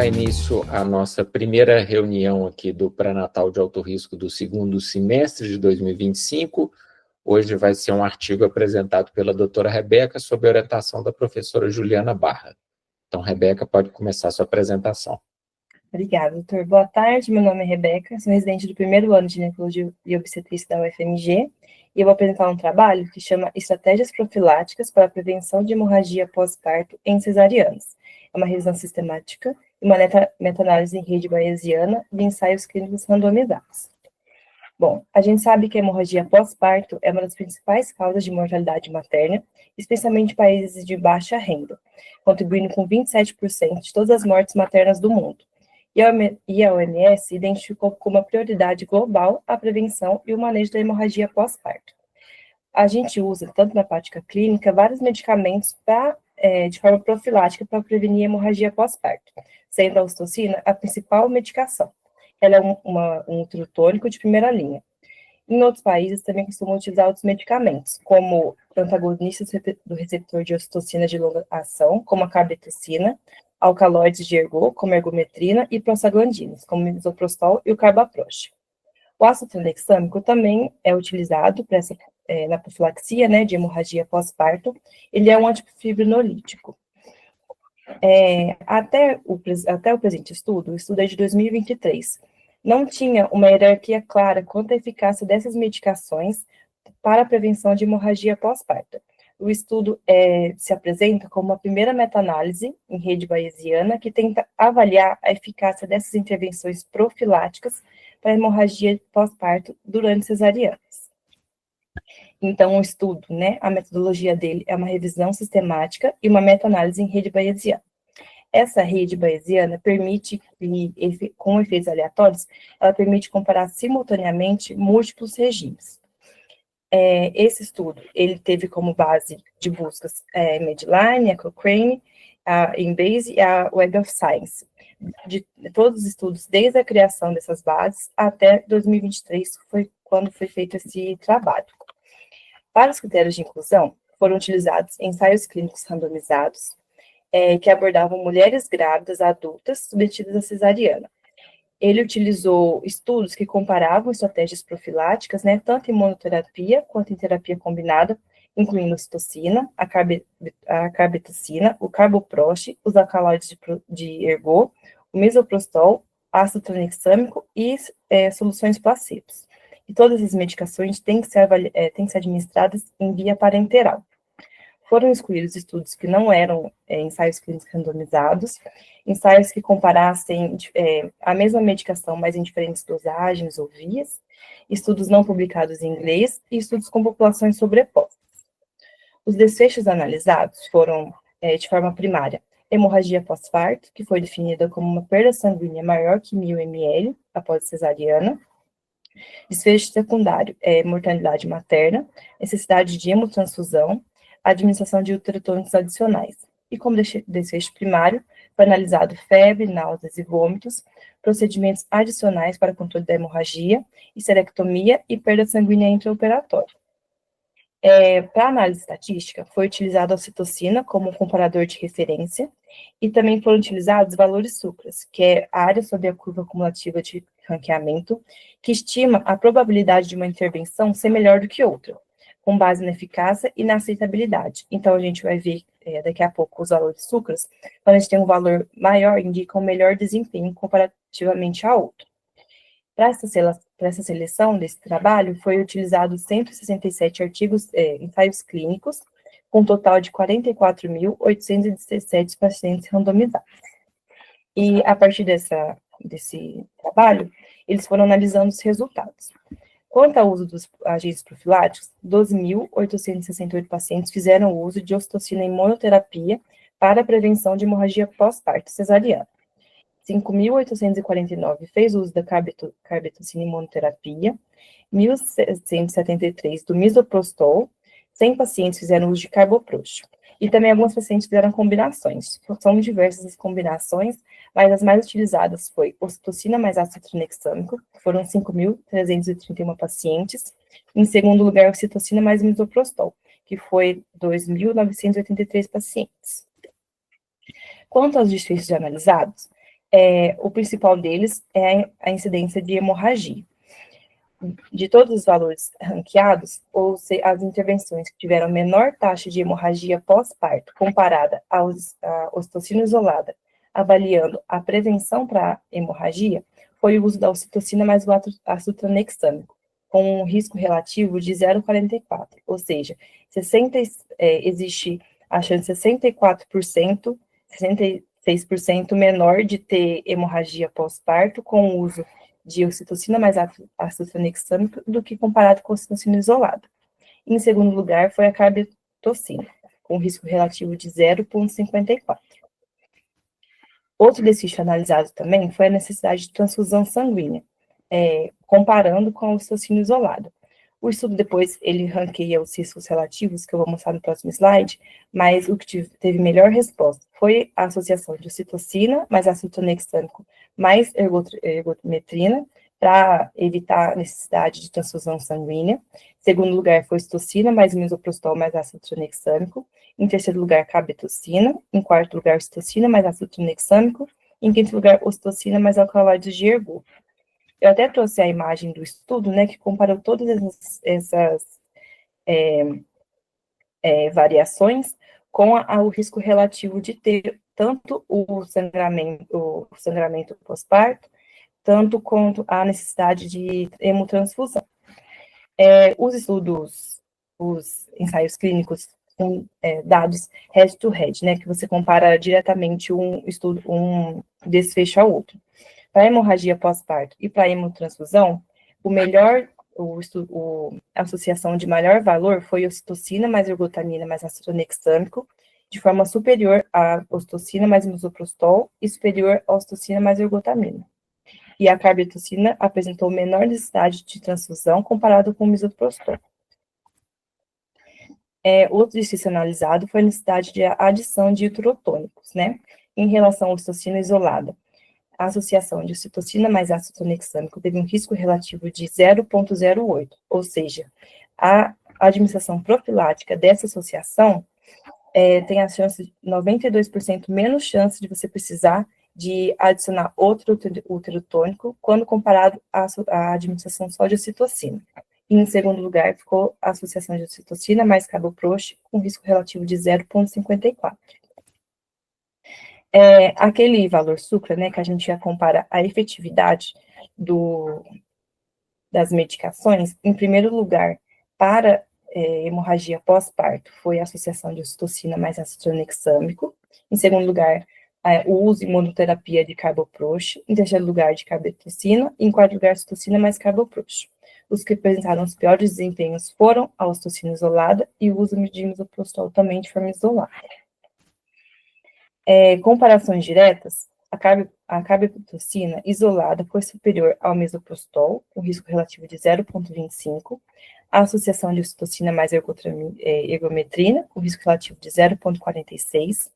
dar início à nossa primeira reunião aqui do pré-natal de alto risco do segundo semestre de 2025. Hoje vai ser um artigo apresentado pela doutora Rebeca sob a orientação da professora Juliana Barra. Então, Rebeca, pode começar a sua apresentação. Obrigada, doutor. Boa tarde, meu nome é Rebeca, sou residente do primeiro ano de ginecologia e obstetrícia da UFMG e eu vou apresentar um trabalho que chama Estratégias Profiláticas para a Prevenção de Hemorragia Pós-Parto em Cesarianas. É uma revisão sistemática e uma meta-análise em rede bayesiana de ensaios clínicos randomizados. Bom, a gente sabe que a hemorragia pós-parto é uma das principais causas de mortalidade materna, especialmente em países de baixa renda, contribuindo com 27% de todas as mortes maternas do mundo. E a OMS identificou como uma prioridade global a prevenção e o manejo da hemorragia pós-parto. A gente usa, tanto na prática clínica, vários medicamentos de forma profilática para prevenir a hemorragia pós-parto, sendo a ocitocina a principal medicação. Ela é um ultrotônico de primeira linha. Em outros países também costumam utilizar outros medicamentos, como antagonistas do receptor de ocitocina de longa ação, como a carbetocina, alcaloides de ergot, como a ergometrina, e prostaglandinas, como o misoprostol e o carbaprost. O ácido tranexâmico também é utilizado na profilaxia, de hemorragia pós-parto. Ele é um antifibrinolítico. Até o presente estudo, o estudo é de 2023, não tinha uma hierarquia clara quanto à eficácia dessas medicações para a prevenção de hemorragia pós-parto. O estudo se apresenta como uma primeira meta-análise em rede bayesiana que tenta avaliar a eficácia dessas intervenções profiláticas para a hemorragia pós-parto durante cesarianas. Então, o estudo, a metodologia dele é uma revisão sistemática e uma meta-análise em rede bayesiana. Essa rede bayesiana permite, com efeitos aleatórios, ela permite comparar simultaneamente múltiplos regimes. Esse estudo, ele teve como base de buscas Medline, a Cochrane, a Embase e a Web of Science. De todos os estudos, desde a criação dessas bases até 2023, foi quando foi feito esse trabalho. Para os critérios de inclusão, foram utilizados ensaios clínicos randomizados, que abordavam mulheres grávidas adultas submetidas a cesariana. Ele utilizou estudos que comparavam estratégias profiláticas, tanto em monoterapia quanto em terapia combinada, incluindo a ocitocina, a carbetocina, o carboprost, os alcaloides de ergot, o misoprostol, ácido tranexâmico e soluções placebos. E todas as medicações têm que ser administradas em via parenteral. Foram escolhidos estudos que não eram ensaios clínicos randomizados, ensaios que comparassem a mesma medicação, mas em diferentes dosagens ou vias, estudos não publicados em inglês e estudos com populações sobrepostas. Os desfechos analisados foram, de forma primária, hemorragia pós-parto, que foi definida como uma perda sanguínea maior que 1.000 ml após cesariana. Desfecho secundário, mortalidade materna, necessidade de hemotransfusão, administração de ultrotônicos adicionais. E como desfecho primário, foi analisado febre, náuseas e vômitos, procedimentos adicionais para controle da hemorragia, histerectomia e perda sanguínea intraoperatória. Para análise estatística, foi utilizada a ocitocina como comparador de referência e também foram utilizados valores sucras, que é a área sob a curva cumulativa de ranqueamento, que estima a probabilidade de uma intervenção ser melhor do que outra, com base na eficácia e na aceitabilidade. Então, a gente vai ver daqui a pouco os valores sucras, quando a gente tem um valor maior, indica um melhor desempenho comparativamente a outro. Para essa seleção desse trabalho, foi utilizado 167 ensaios clínicos, com um total de 44.817 pacientes randomizados. E, a partir desse trabalho, eles foram analisando os resultados. Quanto ao uso dos agentes profiláticos, 12.868 pacientes fizeram uso de ocitocina em monoterapia para a prevenção de hemorragia pós-parto cesariana. 5.849 fez uso da carbetocina em monoterapia, 1.773 do misoprostol, 100 pacientes fizeram uso de carboprost. E também alguns pacientes fizeram combinações. São diversas as combinações, mas as mais utilizadas foi ocitocina mais ácido tranexâmico, foram 5.331 pacientes. Em segundo lugar, ocitocina mais misoprostol, que foi 2.983 pacientes. Quanto aos desfechos analisados, O principal deles é a incidência de hemorragia. De todos os valores ranqueados, as intervenções que tiveram menor taxa de hemorragia pós-parto comparada à ocitocina isolada, avaliando a prevenção para hemorragia, foi o uso da ocitocina mais o ácido tranexâmico, com um risco relativo de 0,44, ou seja, existe a chance de 64%, 66% menor de ter hemorragia pós-parto com o uso de ocitocina mais ácido tranexâmico do que comparado com a ocitocina isolada. Em segundo lugar, foi a carbetocina, com risco relativo de 0,54. Outro desfecho analisado também foi a necessidade de transfusão sanguínea, comparando com a ocitocina isolada. O estudo depois, ele ranqueia os riscos relativos, que eu vou mostrar no próximo slide, mas o que teve melhor resposta foi a associação de ocitocina mais ácido tranexâmico mais ergometrina, para evitar a necessidade de transfusão sanguínea. Em segundo lugar, foi ocitocina mais misoprostol mais ácido tranexâmico. Em terceiro lugar, carbetocina. Em quarto lugar, ocitocina mais ácido tranexâmico. Em quinto lugar, ocitocina mais alcaloides de ergo. Eu até trouxe a imagem do estudo, né, que comparou todas essas variações com o risco relativo de ter tanto o sangramento pós-parto, tanto quanto a necessidade de hemotransfusão. Os estudos, os ensaios clínicos com dados head-to-head, né, que você compara diretamente um desfecho ao outro. Para a hemorragia pós-parto e para a hemotransfusão, a associação de maior valor foi ocitocina mais ergotamina mais ácido tranexâmico, de forma superior à ocitocina mais misoprostol e superior à ocitocina mais ergotamina. E a carbetocina apresentou menor necessidade de transfusão comparado com o misoprostol. Outro exercício analisado foi a necessidade de adição de uterotônicos, né? Em relação à ocitocina isolada, a associação de ocitocina mais ácido tranexâmico teve um risco relativo de 0,08, ou seja, a administração profilática dessa associação tem a chance, 92% menos chance de você precisar de adicionar outro uterotônico quando comparado à administração só de ocitocina. E, em segundo lugar, ficou a associação de ocitocina mais carboprost com risco relativo de 0,54. Aquele valor sucra, né, que a gente já compara a efetividade das medicações, em primeiro lugar, para hemorragia pós-parto, foi a associação de ocitocina mais ácido tranexâmico. Em segundo lugar, o uso e monoterapia de carboprost. Em terceiro lugar, de carbetocina. E em quarto lugar, ocitocina mais carboprost. Os que apresentaram os piores desempenhos foram a ocitocina isolada e o uso de misoprostol também de forma isolada. Comparações diretas, a carbetocina isolada foi superior ao misoprostol, com risco relativo de 0,25, a associação de ocitocina mais ergometrina, com risco relativo de 0,46,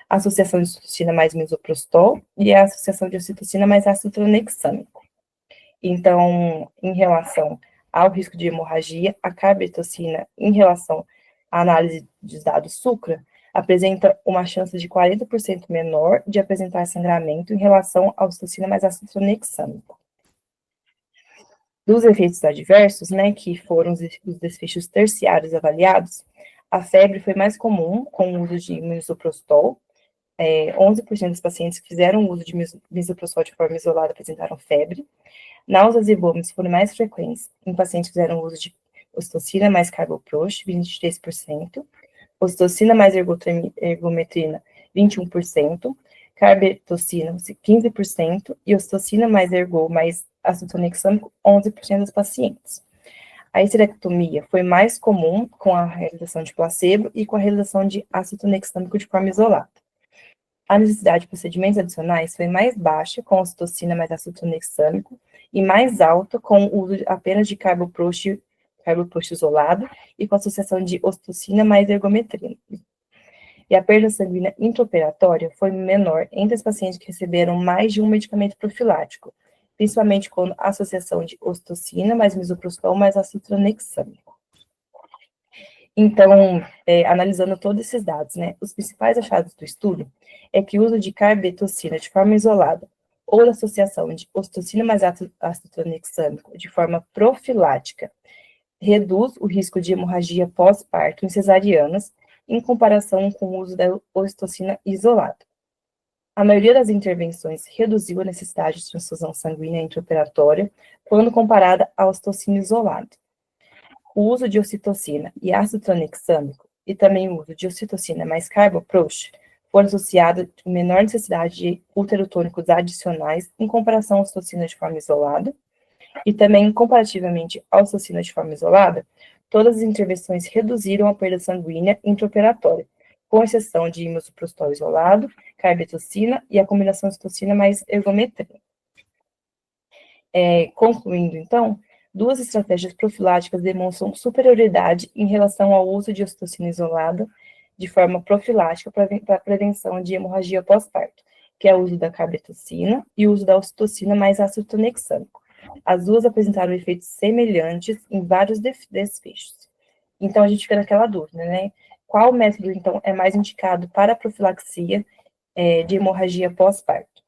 a associação de ocitocina mais misoprostol e a associação de ocitocina mais ácido tranexâmico. Então, em relação ao risco de hemorragia, a carbetocina, em relação à análise de dados sucra, apresenta uma chance de 40% menor de apresentar sangramento em relação à ocitocina mais ácido tranexâmico. Dos efeitos adversos, né, que foram os desfechos terciários avaliados, a febre foi mais comum com o uso de misoprostol. 11% dos pacientes que fizeram uso de misoprostol de forma isolada apresentaram febre. Náuseas e vômitos foram mais frequentes em pacientes que fizeram uso de ocitocina mais carboprost, 23%. Ocitocina mais ergometrina, 21%, carbetocina, 15%, e ocitocina mais ergo mais ácido tranexâmico, 11% dos pacientes. A histerectomia foi mais comum com a realização de placebo e com a realização de ácido tranexâmico de forma isolada. A necessidade de procedimentos adicionais foi mais baixa com ocitocina mais ácido tranexâmico e mais alta com o uso apenas de carboprost isolado e com associação de ocitocina mais ergometrina. E a perda sanguínea intraoperatória foi menor entre os pacientes que receberam mais de um medicamento profilático, principalmente quando a associação de ocitocina mais misoprostol mais ácido tranexâmico. Então, analisando todos esses dados, né, os principais achados do estudo é que o uso de carbetocina de forma isolada ou da associação de ocitocina mais ácido tranexâmico de forma profilática reduz o risco de hemorragia pós-parto em cesarianas em comparação com o uso da ocitocina isolada. A maioria das intervenções reduziu a necessidade de transfusão sanguínea intraoperatória quando comparada à ocitocina isolada. O uso de ocitocina e ácido tranexâmico e também o uso de ocitocina mais carboprost foram associados com menor necessidade de uterotônicos adicionais em comparação à ocitocina de forma isolada, e também, comparativamente à ocitocina de forma isolada, todas as intervenções reduziram a perda sanguínea intraoperatória, com exceção de misoprostol isolado, carbetocina e a combinação ocitocina mais ergometria. Concluindo, então, duas estratégias profiláticas demonstram superioridade em relação ao uso de ocitocina isolada de forma profilática para a prevenção de hemorragia pós-parto, que é o uso da carbetocina e o uso da ocitocina mais ácido tranexâmico. As duas apresentaram efeitos semelhantes em vários desfechos. Então, a gente fica naquela dúvida, né? Qual método, então, é mais indicado para a profilaxia de hemorragia pós-parto?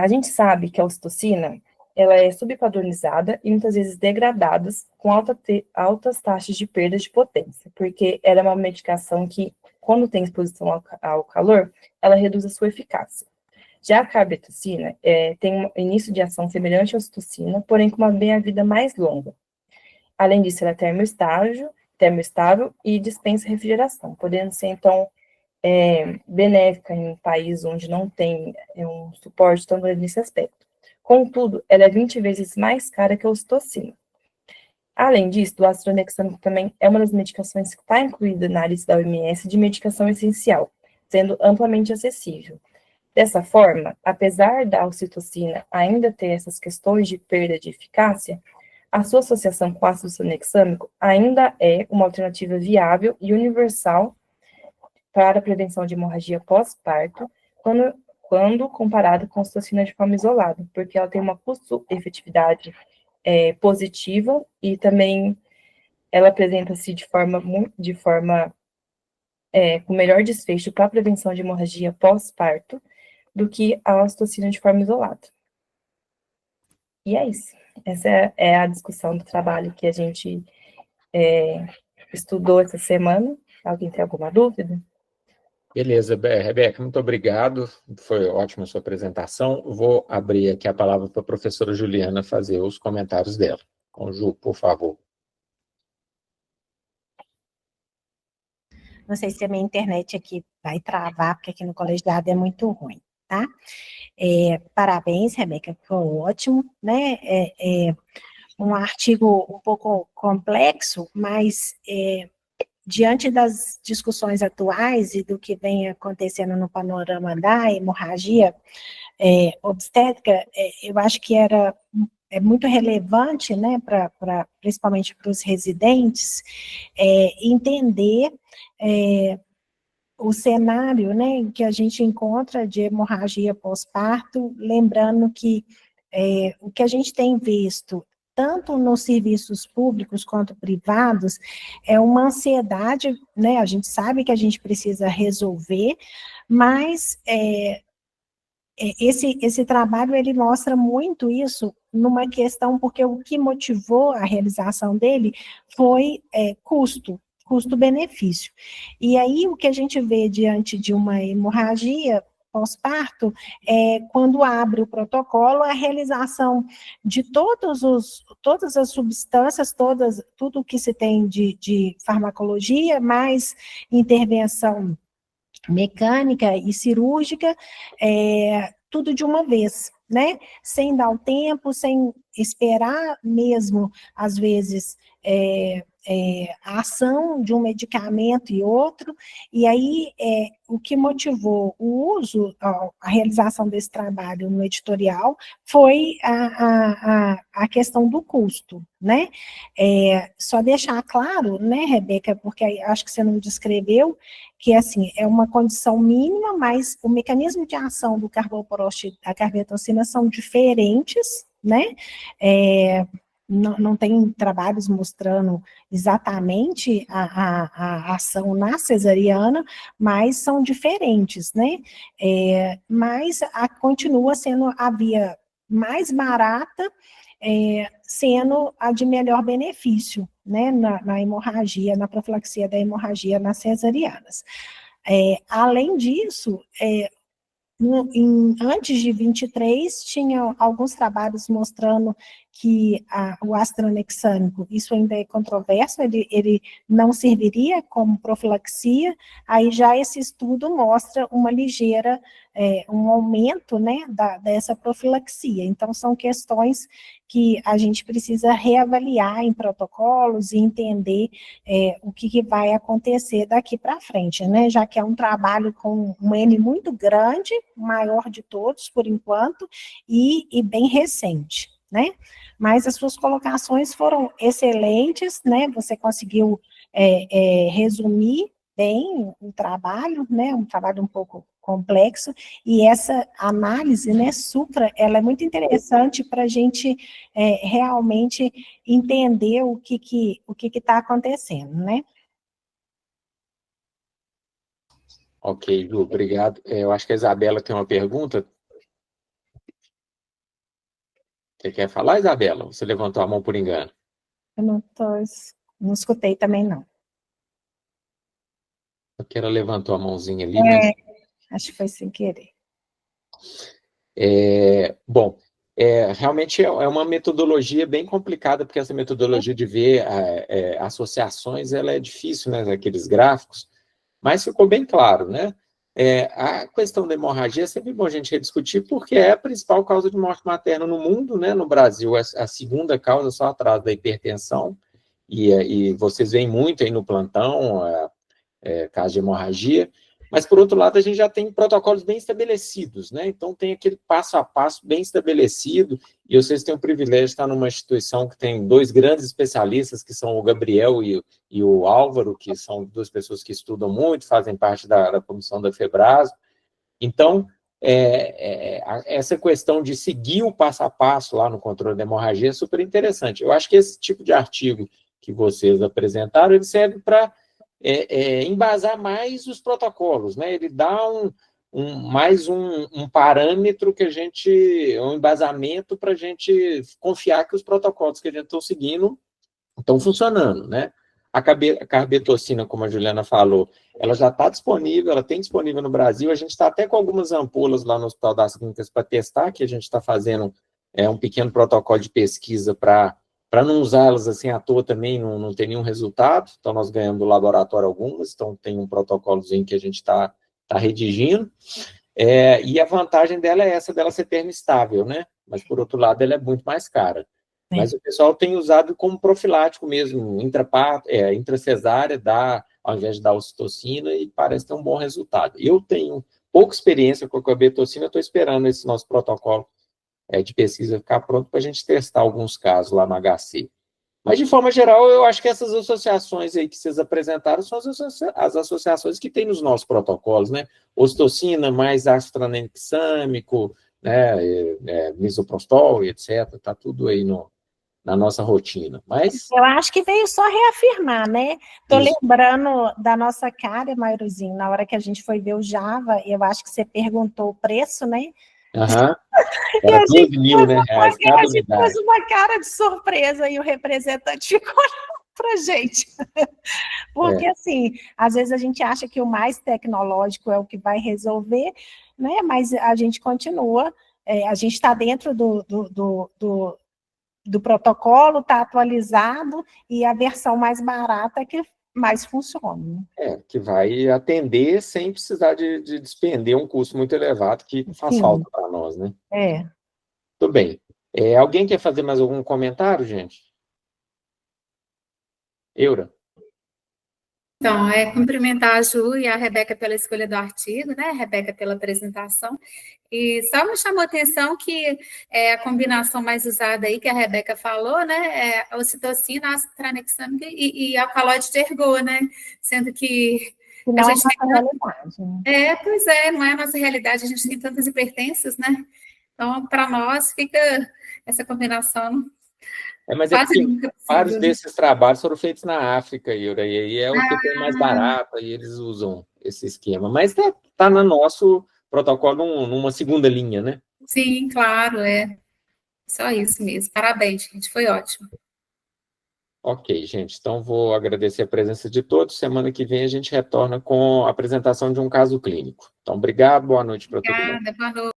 A gente sabe que a ocitocina, ela é subpadronizada e muitas vezes degradada com altas taxas de perda de potência, porque ela é uma medicação que, quando tem exposição ao calor, ela reduz a sua eficácia. Já a carbetocina tem um início de ação semelhante à ocitocina, porém com uma meia-vida mais longa. Além disso, ela é termoestável e dispensa refrigeração, podendo ser, então, benéfica em um país onde não tem um suporte tão grande nesse aspecto. Contudo, ela é 20 vezes mais cara que a ocitocina. Além disso, o ácido tranexâmico também é uma das medicações que está incluída na lista da OMS de medicação essencial, sendo amplamente acessível. Dessa forma, apesar da ocitocina ainda ter essas questões de perda de eficácia, a sua associação com o ácido tranexâmico ainda é uma alternativa viável e universal para a prevenção de hemorragia pós-parto, quando comparada com a ocitocina de forma isolada, porque ela tem uma custo-efetividade positiva e também ela apresenta-se com melhor desfecho para a prevenção de hemorragia pós-parto do que a ocitocina de forma isolada. E é isso. Essa é a discussão do trabalho que a gente estudou essa semana. Alguém tem alguma dúvida? Beleza, Rebeca, muito obrigado. Foi ótima a sua apresentação. Vou abrir aqui a palavra para a professora Juliana fazer os comentários dela. Então, Ju, por favor. Não sei se a minha internet aqui vai travar, porque aqui no colegiado é muito ruim, tá? Parabéns, Rebeca, foi ótimo, né? Um artigo um pouco complexo, mas diante das discussões atuais e do que vem acontecendo no panorama da hemorragia obstétrica, eu acho que é muito relevante, né, principalmente para os residentes, entender o cenário, né, que a gente encontra de hemorragia pós-parto, lembrando que o que a gente tem visto, tanto nos serviços públicos quanto privados, é uma ansiedade, né, a gente sabe que a gente precisa resolver, mas esse trabalho, ele mostra muito isso numa questão, porque o que motivou a realização dele foi custo-benefício. E aí, o que a gente vê diante de uma hemorragia pós-parto, quando abre o protocolo, a realização de todas as substâncias, tudo que se tem de farmacologia, mais intervenção mecânica e cirúrgica, tudo de uma vez, né? Sem dar o tempo, sem esperar mesmo, às vezes, a ação de um medicamento e outro, e aí o que motivou o uso, a realização desse trabalho no editorial, foi a questão do custo, né? Só deixar claro, né, Rebeca, porque acho que você não descreveu, que assim, é uma condição mínima, mas o mecanismo de ação do carboprost e da carbetocina são diferentes, né? não tem trabalhos mostrando exatamente a ação na cesariana, mas são diferentes, né? Mas continua sendo a via mais barata, sendo a de melhor benefício, né? Na hemorragia, na profilaxia da hemorragia nas cesarianas. Além disso, antes de 23, tinha alguns trabalhos mostrando que o astronexâmico, isso ainda é controverso, ele não serviria como profilaxia, aí já esse estudo mostra uma ligeira, um aumento, né, dessa profilaxia. Então, são questões que a gente precisa reavaliar em protocolos e entender o que vai acontecer daqui para frente, né, já que é um trabalho com um N muito grande, maior de todos, por enquanto, e bem recente, né? Mas as suas colocações foram excelentes, né? Você conseguiu resumir bem o trabalho, né? Um trabalho um pouco complexo, e essa análise, né, supra, ela é muito interessante para a gente realmente entender o que está acontecendo, né? Ok, Ju, obrigado. Eu acho que a Isabela tem uma pergunta. Você quer falar, Isabela? Você levantou a mão por engano. Eu não escutei também, não. Porque ela levantou a mãozinha ali, mas... Acho que foi sem querer. Bom, realmente é uma metodologia bem complicada, porque essa metodologia de ver associações, ela é difícil, né, aqueles gráficos, mas ficou bem claro, né? A questão da hemorragia é sempre bom a gente rediscutir, porque é a principal causa de morte materna no mundo, né? No Brasil, a segunda causa, só atrás da hipertensão, e vocês veem muito aí no plantão, caso de hemorragia, mas, por outro lado, a gente já tem protocolos bem estabelecidos, né? Então, tem aquele passo a passo bem estabelecido, e vocês têm o privilégio de estar numa instituição que tem dois grandes especialistas, que são o Gabriel e o Álvaro, que são duas pessoas que estudam muito, fazem parte da comissão da FEBRASO. Então, essa questão de seguir o passo a passo lá no controle da hemorragia é super interessante. Eu acho que esse tipo de artigo que vocês apresentaram, ele serve para embasar mais os protocolos, né? Ele dá mais um parâmetro que a gente, um embasamento para a gente confiar que os protocolos que a gente está seguindo estão funcionando, né? A carbetocina, como a Juliana falou, ela já está disponível, ela tem disponível no Brasil, a gente está até com algumas ampolas lá no Hospital das Clínicas para testar, que a gente está fazendo um pequeno protocolo de pesquisa para não usá-las assim à toa também, não ter nenhum resultado. Então, nós ganhamos do laboratório algumas, então tem um protocolozinho que a gente está redigindo. E a vantagem dela é essa, dela ser termoestável, né? Mas, por outro lado, ela é muito mais cara. Mas o pessoal tem usado como profilático mesmo, intracesárea, ao invés de dar ocitocina, e parece ter um bom resultado. Eu tenho pouca experiência com a carbetocina, estou esperando esse nosso protocolo de pesquisa ficar pronto para a gente testar alguns casos lá no HC. Mas, de forma geral, eu acho que essas associações aí que vocês apresentaram são as associações que tem nos nossos protocolos, né? Ocitocina mais ácido tranexâmico, né? Misoprostol, etc. Está tudo aí na nossa rotina. Mas... Eu acho que veio só reafirmar, né? Estou lembrando da nossa cara, Mairuzinho, na hora que a gente foi ver o Java, eu acho que você perguntou o preço, né? Aham. Era 12 mil, né, reais cada unidade. A gente pôs uma cara de surpresa e o representante ficou para a gente. Porque, assim, às vezes a gente acha que o mais tecnológico é o que vai resolver, né? Mas a gente continua, a gente está dentro do protocolo, está atualizado, e a versão mais barata é que mais funciona. Que vai atender sem precisar de despender um custo muito elevado, que faz falta para nós, né? Tudo bem. Alguém quer fazer mais algum comentário, gente? Eura? Então, cumprimentar a Ju e a Rebeca pela escolha do artigo, né? A Rebeca pela apresentação. E só me chamou a atenção que a combinação mais usada aí, que a Rebeca falou, né? É a ocitocina, ácido tranexâmico e alcaloide de ergot, né? Sendo que não a gente é a nossa realidade. Pois não é a nossa realidade, a gente tem tantas hipertensas, né? Então, para nós, fica essa combinação Mas é Quase porque nunca é vários possível. desses trabalhos foram feitos na África, Yura, e aí é o que tem mais barato, e eles usam esse esquema. Mas tá no nosso protocolo numa segunda linha, né? Sim, claro, é. Só isso mesmo. Parabéns, gente, foi ótimo. Ok, gente, então vou agradecer a presença de todos. Semana que vem a gente retorna com a apresentação de um caso clínico. Então, obrigado, boa noite para todo mundo. Obrigada, boa noite.